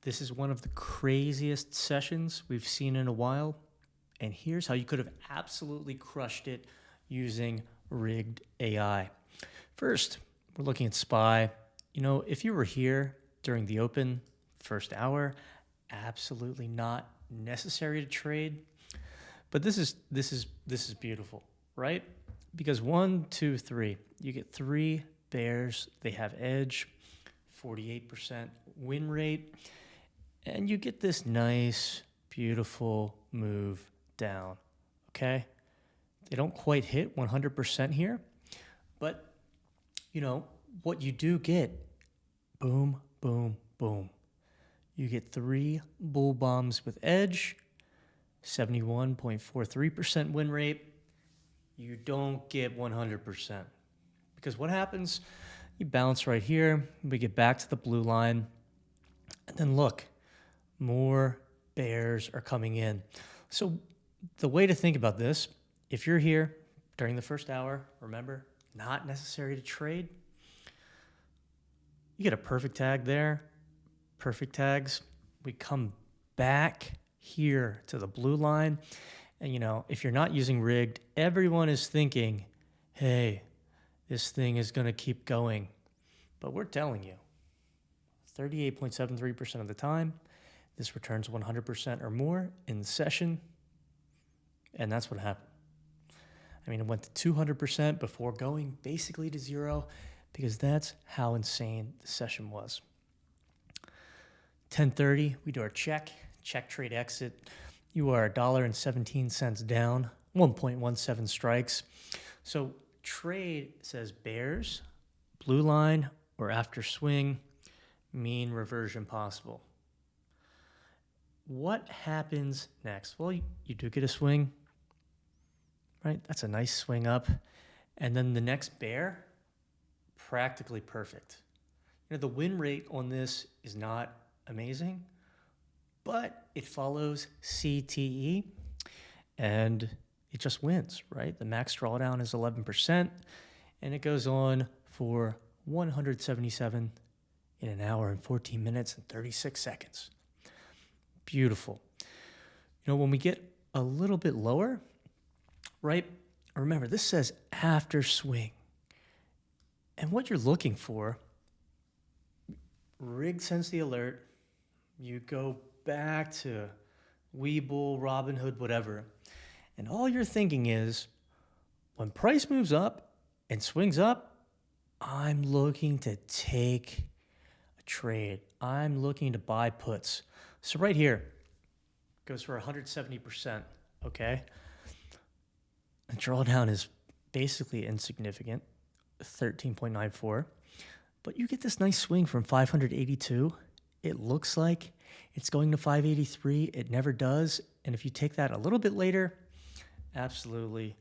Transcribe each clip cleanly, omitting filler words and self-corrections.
This is one of the craziest sessions we've seen in a while, and here's how you could have absolutely crushed it using rigged AI. First, we're looking at SPY. You know, if you were here during the open first hour, absolutely not necessary to trade. But this is beautiful, right? Because 1, 2, 3, you get 3 bears. They have edge, 48% win rate, and you get this nice, beautiful move down. Okay, they don't quite hit 100% here, but you know what you do get? Boom, boom, boom. You get 3 bull bombs with edge, 71.43% win rate. You don't get 100%. Because what happens? You bounce right here. We get back to the blue line. And then look, more bears are coming in. So the way to think about this, if you're here during the first hour, remember, not necessary to trade. You get a perfect tag there. Perfect tags. We come back here to the blue line. And, you know, if you're not using rigged, everyone is thinking, hey, this thing is going to keep going. But we're telling you, 38.73% of the time, this returns 100% or more in the session. And that's what happened. I mean, it went to 200% before going basically to zero, because that's how insane the session was. 10:30, we do our check trade exit. You are $1.17 down, 1.17 strikes. So trade says bears, blue line, or after swing, mean reversion possible. What happens next? Well, you do get a swing, right? That's a nice swing up. And then the next bear, practically perfect. You know, the win rate on this is not amazing, but it follows CTE and it just wins, right? The max drawdown is 11% and it goes on for 177 in an hour and 14 minutes and 36 seconds. Beautiful. You know, when we get a little bit lower, right? Remember, this says after swing. And what you're looking for, rig sends the alert, you go back to Webull, Robinhood, whatever. And all you're thinking is, when price moves up and swings up, I'm looking to take a trade. I'm looking to buy puts. So right here, goes for 170%, okay? The drawdown is basically insignificant, 13.94. But you get this nice swing from 582. It looks like it's going to 583. It never does. And if you take that a little bit later, absolutely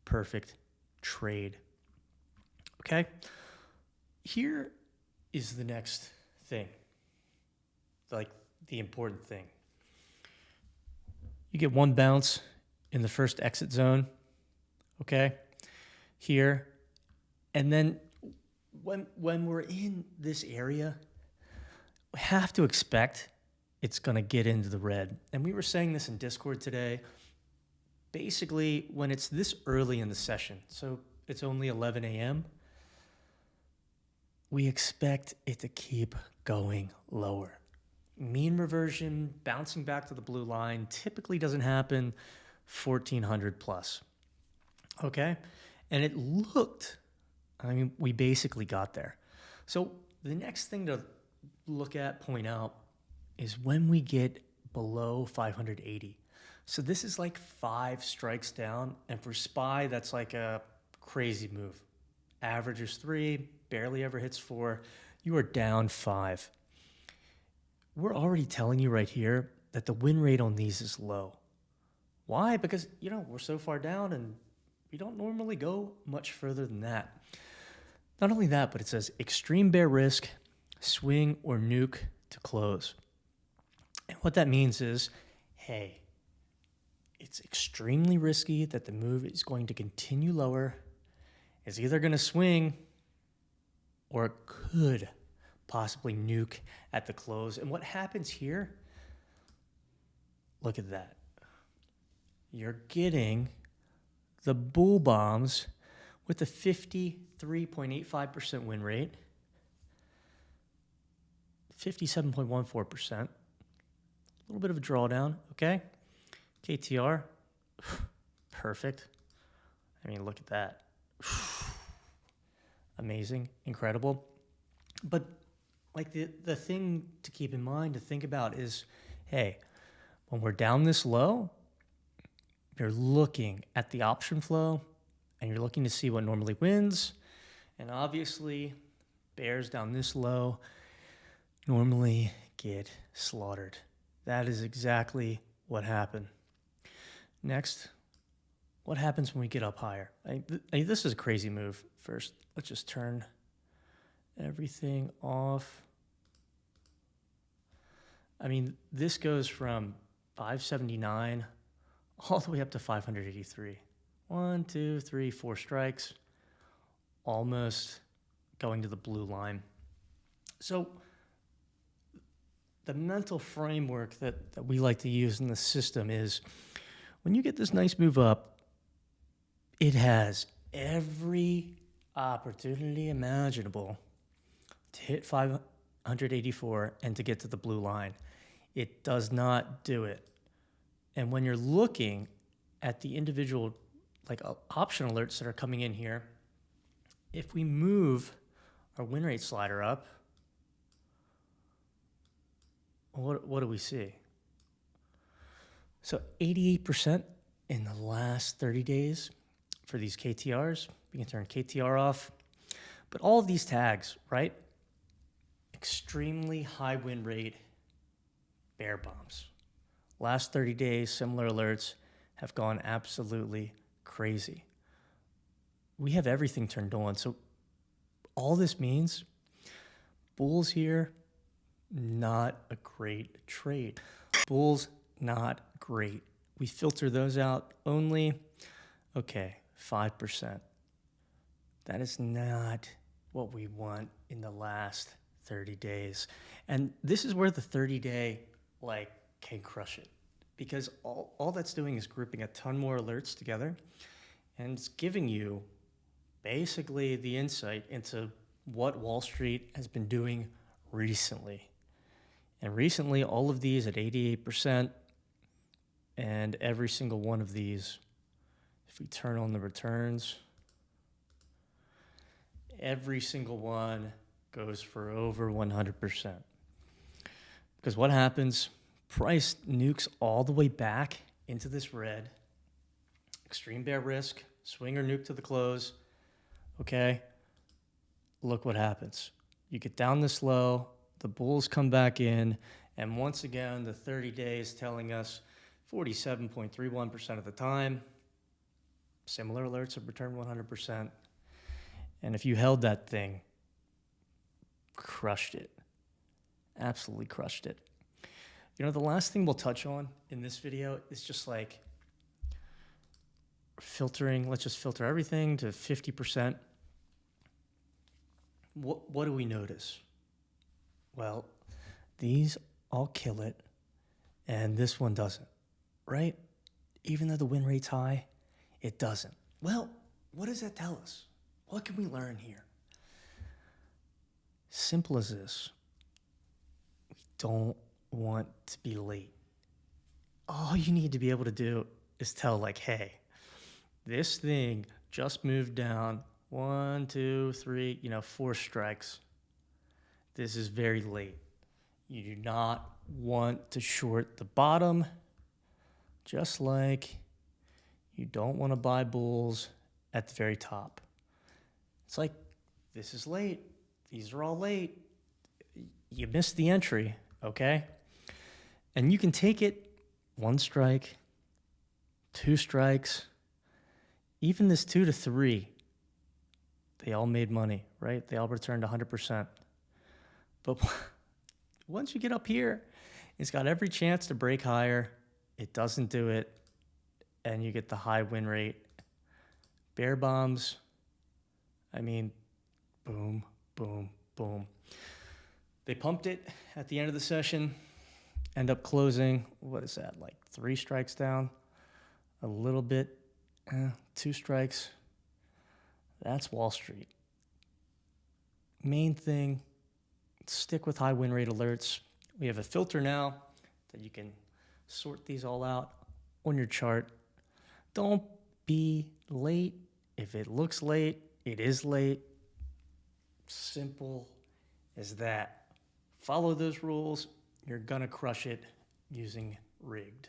perfect trade. Okay? Here is the next thing, like the important thing. You get one bounce in the first exit zone, okay? Here. And then when we're in this area, we have to expect it's going to get into the red. And we were saying this in Discord today. Basically, when it's this early in the session, so it's only 11 a.m., we expect it to keep going lower. Mean reversion, bouncing back to the blue line, typically doesn't happen 1400 plus. Okay? And it looked, I mean, we basically got there. So the next thing to look at, point out, is when we get below 580. So this is like 5 strikes down. And for SPY, that's like a crazy move. Average is 3, barely ever hits 4. You are down 5. We're already telling you right here that the win rate on these is low. Why? Because, you know, we're so far down and we don't normally go much further than that. Not only that, but it says extreme bear risk, swing or nuke to close. And what that means is, hey, it's extremely risky that the move is going to continue lower. It's either going to swing or it could possibly nuke at the close. And what happens here, look at that. You're getting the bull bombs with a 53.85% win rate, 57.14%, a little bit of a drawdown, okay? KTR, perfect. I mean, look at that. Amazing, incredible. But like the thing to keep in mind, to think about is, hey, when we're down this low, you're looking at the option flow and you're looking to see what normally wins. And obviously, bears down this low normally get slaughtered. That is exactly what happened. Next, what happens when we get up higher? This is a crazy move. First, let's just turn everything off. I mean, this goes from 579 all the way up to 583. 1, 2, 3, 4 strikes, almost going to the blue line. So the mental framework that we like to use in the system is when you get this nice move up, it has every opportunity imaginable to hit 584 and to get to the blue line. It does not do it. And when you're looking at the individual like option alerts that are coming in here, if we move our win rate slider up, what do we see? So 88% in the last 30 days for these KTRs. We can turn KTR off. But all of these tags, right? Extremely high win rate bear bombs. Last 30 days, similar alerts have gone absolutely crazy. We have everything turned on. So all this means, bulls here, not a great trade. Bulls, not great. We filter those out only, okay, 5%. That is not what we want in the last 30 days. And this is where the 30-day can crush it, because all that's doing is grouping a ton more alerts together, and it's giving you basically the insight into what Wall Street has been doing recently. And recently, all of these at 88%, and every single one of these, if we turn on the returns, every single one goes for over 100%. Because what happens? Price nukes all the way back into this red. Extreme bear risk, swinger nuke to the close. Okay, look what happens. You get down this low, the bulls come back in, and once again, the 30 days telling us 47.31% of the time, similar alerts have returned 100%. And if you held that thing, crushed it. Absolutely crushed it. You know, the last thing we'll touch on in this video is just like filtering. Let's just filter everything to 50%. What do we notice? Well, these all kill it, and this one doesn't, right? Even though the win rate's high, it doesn't. Well, what does that tell us? What can we learn here? Simple as this. We don't want to be late. All you need to be able to do is tell hey, this thing just moved down 1, 2, 3, 4 strikes. This is very late. You do not want to short the bottom, just like you don't want to buy bulls at the very top. It's like, this is late. These are all late. You missed the entry, okay? And you can take it 1 strike, 2 strikes, even this 2 to 3. They all made money, right? They all returned 100%. But once you get up here, it's got every chance to break higher. It doesn't do it, and you get the high win rate. Bear bombs, I mean, boom, boom, boom. They pumped it at the end of the session, end up closing, what is that, like 3 strikes down? A little bit, 2 strikes. That's Wall Street. Main thing, stick with high win rate alerts. We have a filter now that you can sort these all out on your chart. Don't be late. If it looks late, it is late. Simple as that. Follow those rules. You're gonna crush it using rigged.